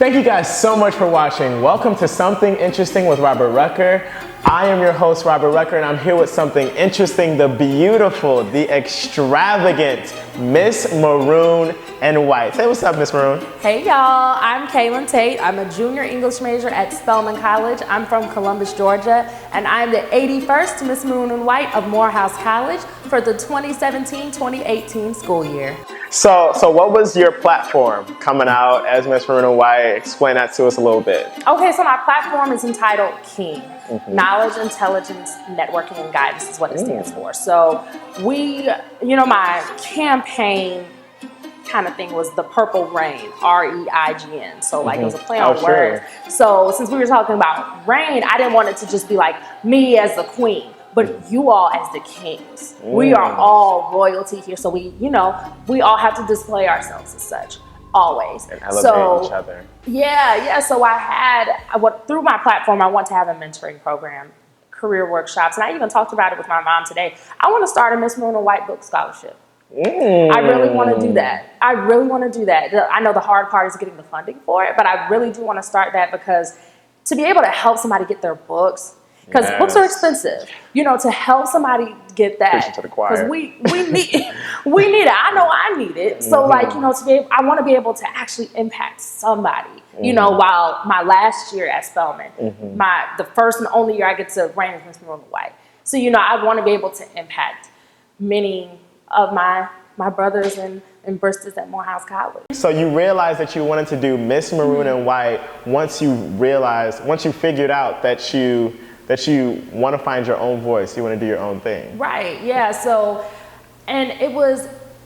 Thank you guys so much for watching. Welcome to Something Interesting with Robert Rucker. I am your host, Robert Rucker, and I'm here with something interesting, the beautiful, the extravagant Miss Maroon and White. Say what's up, Miss Maroon. Hey y'all, I'm Kalin Tate. I'm a junior English major at Spelman College. I'm from Columbus, Georgia, and I'm the 81st Miss Maroon and White of Morehouse College for the 2017-2018 school year. So what was your platform coming out as Miss Maroon and White? Explain that to us a little bit. Okay, so my platform is entitled KING. Knowledge, Intelligence, Networking, and Guidance is what it stands for. So my campaign kind of thing was the Purple Rain, R-E-I-G-N. So it was a play on words. So since we were talking about rain, I didn't want it to just be like me as the queen, but you all as the kings. We are all royalty here. So we all have to display ourselves as such. Always. And elevate each other. Yeah. So through my platform, I want to have a mentoring program, career workshops, and I even talked about it with my mom today. I want to start a Miss Maroon and White book scholarship. I really want to do that. I know the hard part is getting the funding for it, but I really do want to start that because to be able to help somebody get their books, because books are expensive, to help somebody get that, because we need it. I know I need it. So I want to be able to actually impact somebody. While my last year at Spelman, the first and only year I get to reign as Miss Maroon and White. So I want to be able to impact many of my brothers and sisters at Morehouse College. So you realized that you wanted to do Miss Maroon and White once you figured out that you want to find your own voice, you want to do your own thing. Right, yeah,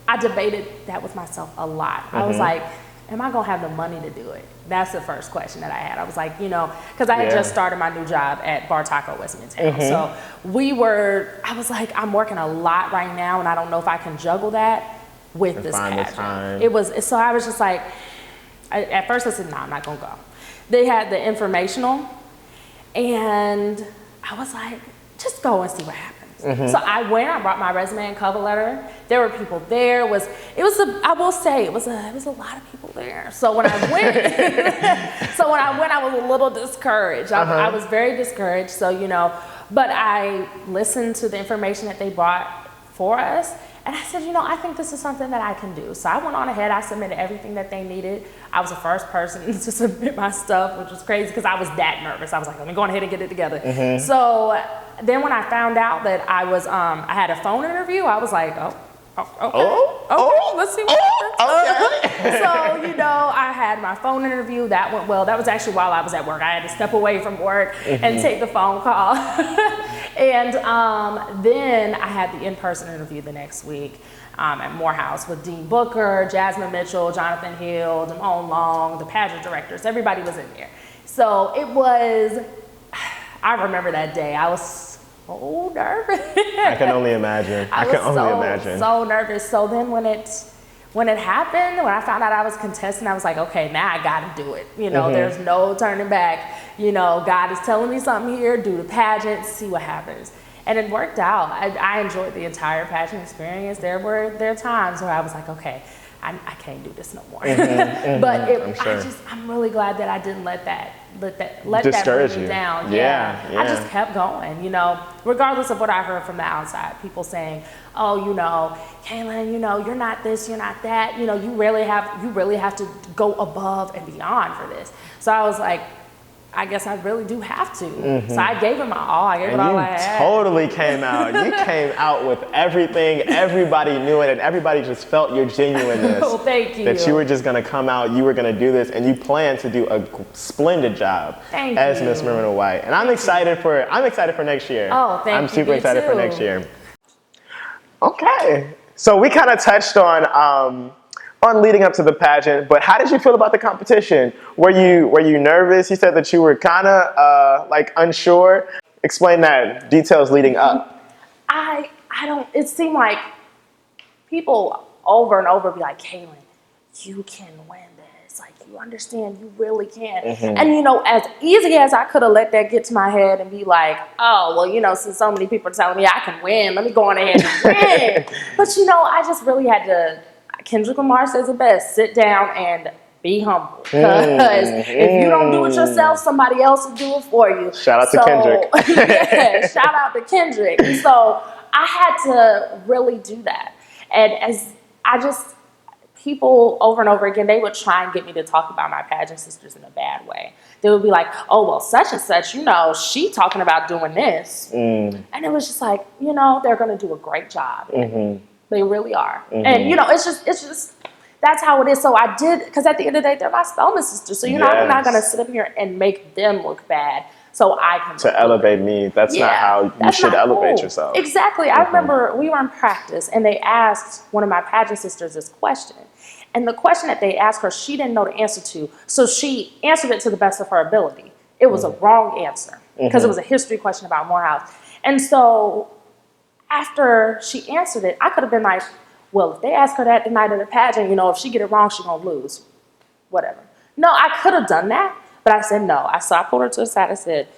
I debated that with myself a lot. I was like, am I gonna have the money to do it? That's the first question that I had. I was like, because I had just started my new job at Bar Taco West Midtown. So I was like, I'm working a lot right now and I don't know if I can juggle that with this pageant. So I was just like, at first I said, no, I'm not gonna go. They had the informational, and I was like, just go and see what happens. So I went, I brought my resume and cover letter. There were people there. It was a lot of people there. So when I went, I was a little discouraged. I was very discouraged. So, but I listened to the information that they brought for us. And I said, I think this is something that I can do. So I went on ahead, I submitted everything that they needed. I was the first person to submit my stuff, which was crazy because I was that nervous. I was like, let me go ahead and get it together. So then when I found out that I had a phone interview, I was like, okay, let's see what happens. Okay. So, I had my phone interview. That went well. That was actually while I was at work. I had to step away from work and take the phone call. And then I had the in-person interview the next week at Morehouse with Dean Booker, Jasmine Mitchell, Jonathan Hill, Damone Long, the pageant directors. Everybody was in there. So I remember that day. I was so nervous. I can only imagine. I can only imagine. So nervous. So then when it happened, when I found out I was contesting, I was like, okay, now I got to do it. There's no turning back. God is telling me something here. Do the pageant, see what happens. And it worked out. I enjoyed the entire pageant experience. There are times where I was like, okay, I can't do this no more. But I'm really glad that I didn't let that bring me down. Yeah. I just kept going, regardless of what I heard from the outside. People saying, oh, Kalin, you're not this, you're not that. You really have to go above and beyond for this. So I was like, I guess I really do have to. So I gave it my all. I gave it all I had. Totally came out. You came out with everything. Everybody knew it, and everybody just felt your genuineness. Oh, thank you. That you were just going to come out, you were going to do this, and you planned to do a splendid job as Miss Maroon and White. And I'm excited for next year. Oh, thank you. I'm super excited for next year. Okay. So we kind of touched on leading up to the pageant, but how did you feel about the competition? Were you nervous? You said that you were kind of unsure. Explain that, details leading up. It seemed like people over and over be like, Kalin, you can win this. Like, you understand, you really can. And as easy as I could have let that get to my head and be like, oh, well, since so many people are telling me I can win, let me go on ahead and win. But I just really had to, Kendrick Lamar says it best, sit down and be humble. Because if you don't do it yourself, somebody else will do it for you. Shout out to Kendrick. Yeah, shout out to Kendrick. And so I had to really do that. And as I just, people over and over again, they would try and get me to talk about my pageant sisters in a bad way. They would be like, oh, well, such and such, you know, she talking about doing this. And it was just like, you know, they're going to do a great job. They really are. And, you know, it's just, that's how it is. So I did, because at the end of the day, they're my Spelman sisters. So, you know, I'm not going to sit up here and make them look bad so I can to elevate me. That's not how you should elevate yourself. Exactly. I remember we were in practice and they asked one of my pageant sisters this question. And the question that they asked her, she didn't know the answer to. So she answered it to the best of her ability. It was a wrong answer because it was a history question about Morehouse. And so after she answered it, I could have been like, well, if they ask her that the night of the pageant, you know, if she get it wrong, she's going to lose. Whatever. No, I could have done that. But I said no. So I pulled her to the side and said,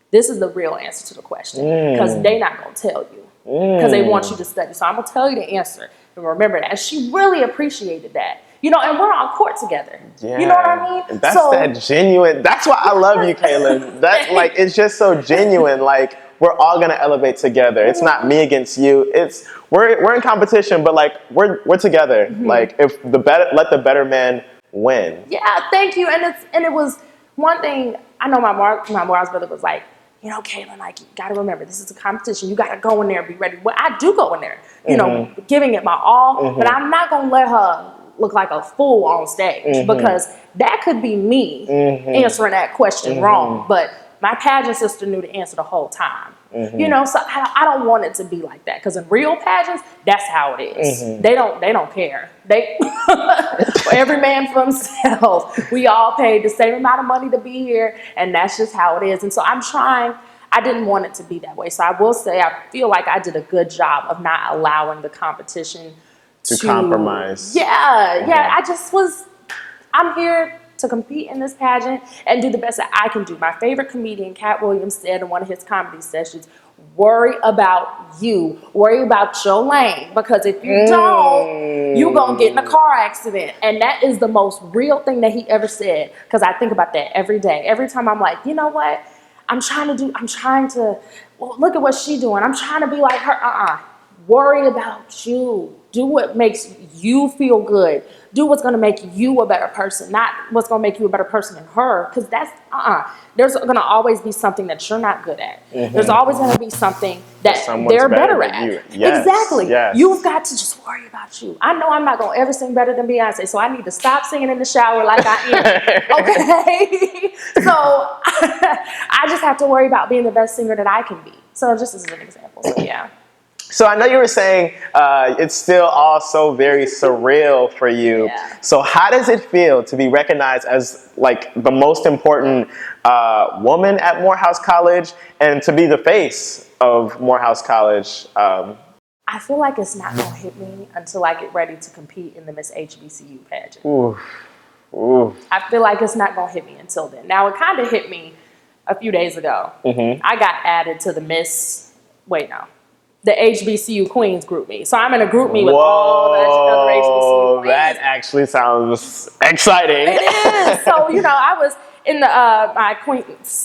this is the real answer to the question. Because they're not going to tell you. Because they want you to study. So I'm going to tell you the answer. And remember that. And she really appreciated that. You know, and we're on court together. Yeah. You know what I mean? That's that genuine. That's why I love you, Kalin. That, like, it's just so genuine. Like, we're all going to elevate together. It's not me against you. It's we're in competition, but like we're together. Like, if the better, let the better man win. Yeah, thank you. And it was one thing. I know my Morehouse brother was like, you know, Kalin, like, you got to remember, this is a competition. You got to go in there and be ready. Well, I do go in there, you know, giving it my all, but I'm not going to let her look like a fool on stage because that could be me answering that question wrong. But my pageant sister knew the answer the whole time. You know, so I don't want it to be like that because in real pageants, that's how it is. They don't care. They every man for himself. We all paid the same amount of money to be here, and that's just how it is. And so I'm trying. I didn't want it to be that way. So I will say I feel like I did a good job of not allowing the competition to compromise. Yeah. I'm here to compete in this pageant and do the best that I can do. My favorite comedian, Cat Williams, said in one of his comedy sessions, worry about you. Worry about your lane. Because if you don't, you're going to get in a car accident. And that is the most real thing that he ever said. Because I think about that every day. Every time I'm like, you know what? I'm trying to, well, look at what she's doing. I'm trying to be like her. Worry about you. Do what makes you feel good. Do what's going to make you a better person, not what's going to make you a better person than her. Because that's, there's going to always be something that you're not good at. There's always going to be something that they're better at. Yes, exactly. Yes. You've got to just worry about you. I know I'm not going to ever sing better than Beyonce, so I need to stop singing in the shower like I am. Okay? So I just have to worry about being the best singer that I can be. So just as an example. So yeah. So I know you were saying it's still all so very surreal for you. Yeah. So how does it feel to be recognized as like the most important woman at Morehouse College and to be the face of Morehouse College? I feel like it's not going to hit me until I get ready to compete in the Miss HBCU pageant. Ooh. I feel like it's not going to hit me until then. Now, it kind of hit me a few days ago. I got added to the the HBCU Queens group me. So I'm in a group me with all the other HBCU Queens. That actually sounds exciting. It is. So, you know, I was in the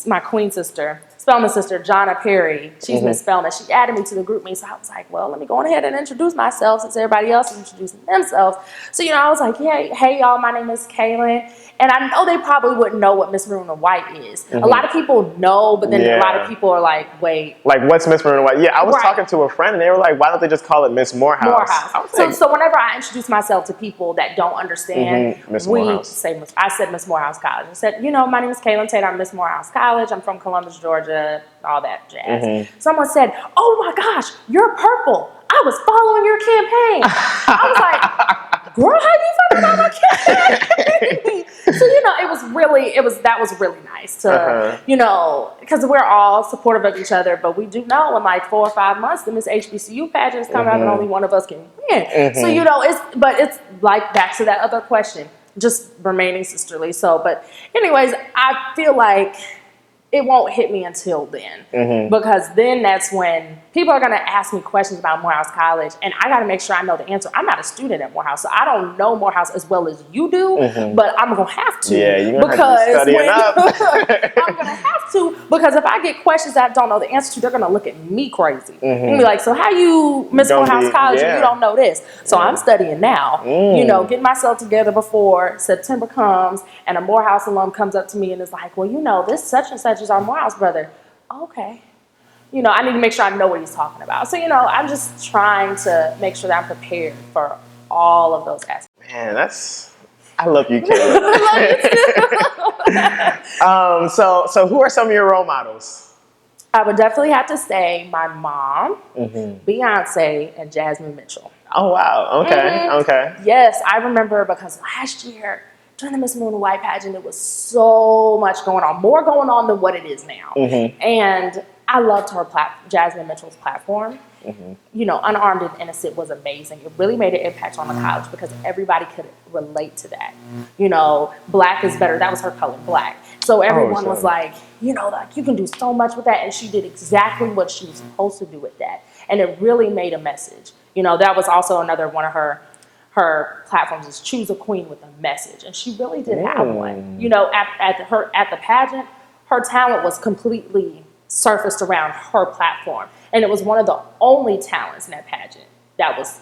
my queen sister, Spelman sister, Jonna Perry. She's Miss Spelman. She added me to the group me. So I was like, well, let me go on ahead and introduce myself since everybody else is introducing themselves. So, you know, I was like, hey y'all, my name is Kalin. And I know they probably wouldn't know what Miss Maroon and White is. A lot of people know, but then a lot of people are like, wait. Like, what's Miss Maroon and White? Yeah, I was talking to a friend, and they were like, why don't they just call it Miss Morehouse? So whenever I introduce myself to people that don't understand, I said Miss Morehouse College. I said, you know, my name is Kalin Tate. I'm Miss Morehouse College. I'm from Columbus, Georgia, all that jazz. Someone said, oh my gosh, you're purple. I was following your campaign. I was like, girl, how you found out my campaign? So, you know, that was really nice to, you know, because we're all supportive of each other, but we do know in like 4 or 5 months, the Miss HBCU pageant is coming up and only one of us can win. So, you know, it's like back to that other question, just remaining sisterly. So, but anyways, I feel like it won't hit me until then. Because then that's when people are going to ask me questions about Morehouse College, and I got to make sure I know the answer. I'm not a student at Morehouse, so I don't know Morehouse as well as you do, but I'm going to have to. Yeah, you're going to have to study it up. I'm going to have to, because if I get questions that I don't know the answer to, they're going to look at me crazy. And be like, so how you miss Morehouse College and you don't know this? So I'm studying now, you know, getting myself together before September comes and a Morehouse alum comes up to me and is like, well, you know, this such and such is our Morehouse brother. Okay. You know, I need to make sure I know what he's talking about. So, you know, I'm just trying to make sure that I'm prepared for all of those aspects. Man, I love you, Kalin. So who are some of your role models? I would definitely have to say my mom, Beyonce, and Jasmine Mitchell. Oh, wow. Okay. Okay. Yes, I remember because last year during the Miss Moon White pageant, it was so much going on, more going on than what it is now. And I loved her Jasmine Mitchell's platform. You know, Unarmed and Innocent was amazing. It really made an impact on the college because everybody could relate to that. You know, Black is better. That was her color, Black. So everyone was like, you know, like you can do so much with that. And she did exactly what she was supposed to do with that. And it really made a message. You know, that was also another one of her platforms is choose a queen with a message. And she really did have one. You know, at the pageant, her talent was completely surfaced around her platform. And it was one of the only talents in that pageant that was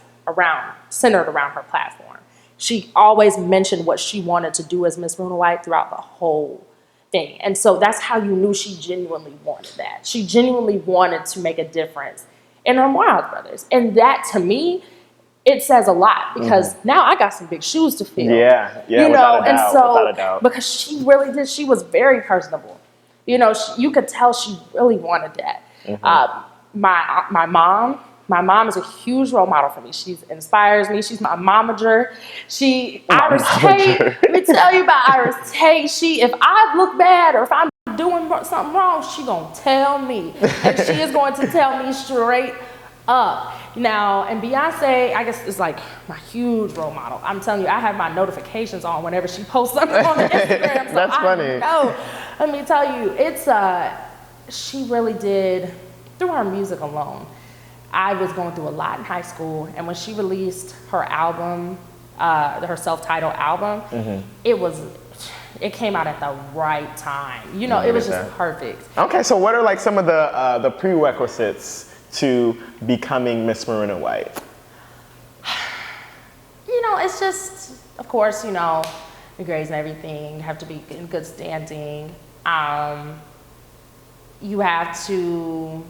centered around her platform. She always mentioned what she wanted to do as Miss Moon White throughout the whole thing. And so that's how you knew she genuinely wanted that. She genuinely wanted to make a difference in her Morehouse brothers. And that, to me, it says a lot because now I got some big shoes to fill. Yeah, you know, and so without a doubt. Because she really did, she was very personable. You know, you could tell she really wanted that. My mom is a huge role model for me. She inspires me. She's my momager. Iris Tate. Let me tell you about Iris Tate. If I look bad or if I'm doing something wrong, she gonna tell me, and she is going to tell me straight up. Now, and Beyonce, I guess, is like my huge role model. I'm telling you, I have my notifications on whenever she posts something on Instagram. So That's funny. No, let me tell you, she really did, through her music alone. I was going through a lot in high school, and when she released her album, her self-titled album, it came out at the right time. You know, it was just perfect. Okay, so what are like some of the prerequisites to becoming Miss Maroon and White? You know, it's just, of course, you know, the grades and everything. You have to be in good standing. You have to.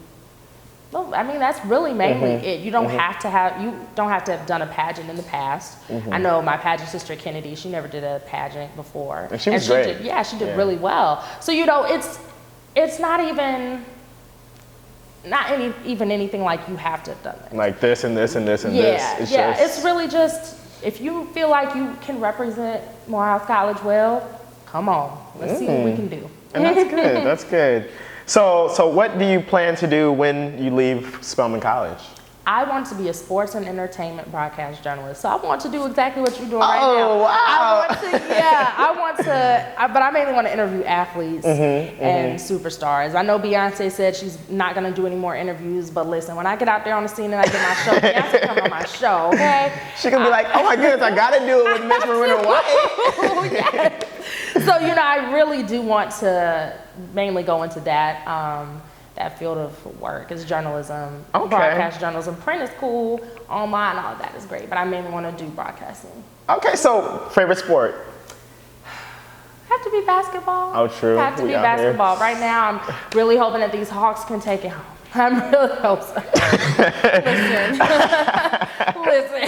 Well, I mean, that's really mainly it. You don't have to have done a pageant in the past. I know my pageant sister Kennedy, she never did a pageant before. And she was great. She did really well. So, you know, it's not even anything like you have to have done it. Like this and this and this and this. It's really just, if you feel like you can represent Morehouse College well, come on. Let's see what we can do. And that's good. That's good. So what do you plan to do when you leave Spelman College? I want to be a sports and entertainment broadcast journalist. So I want to do exactly what you're doing right now. Oh, wow. But I mainly want to interview athletes and superstars. I know Beyonce said she's not going to do any more interviews, but listen, when I get out there on the scene and I get my show, Beyonce come on my show, okay? She can be like, oh my goodness, I got to do it with Miss Maroon and White. Yes. So, you know, I really do want to mainly go into that field of work is journalism, broadcast journalism. Print is cool, online, all of that is great, but I mainly want to do broadcasting. Okay, so favorite sport? Have to be basketball. Oh, true. Have to be basketball. Right now, I'm really hoping that these Hawks can take it home. I'm really hoping. Listen.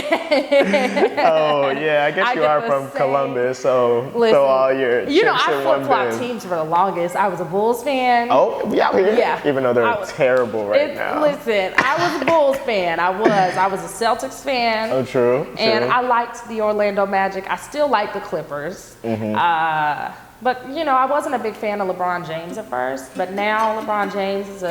Oh yeah, I guess you are from Columbus, so all your chips I flip-flop teams for the longest. I was a Bulls fan. Oh, we out here? Yeah. Even though they're terrible right now. Listen, I was a Bulls fan. I was a Celtics fan. Oh, true. And I liked the Orlando Magic. I still like the Clippers. But, you know, I wasn't a big fan of LeBron James at first, but now LeBron James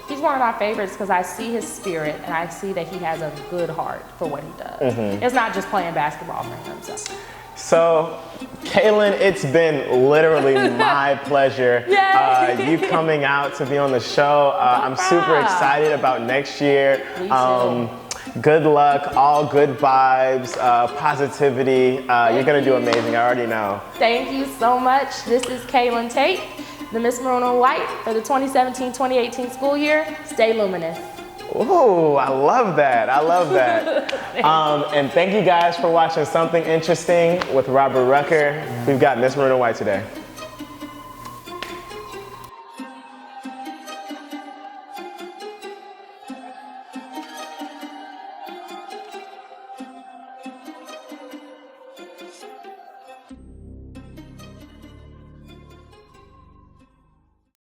he's one of my favorites because I see his spirit and I see that he has a good heart for what he does. It's not just playing basketball for himself. So, Kalin, it's been literally my pleasure you coming out to be on the show. I'm super excited about next year. Me too. Good luck, all good vibes, positivity. You're gonna do amazing, I already know. Thank you so much. This is Kalin Tate, the Miss Maroon and White for the 2017-2018 school year. Stay luminous. Ooh, I love that. I love that. And thank you guys for watching Something Interesting with Robert Rucker. We've got Miss Maroon and White today.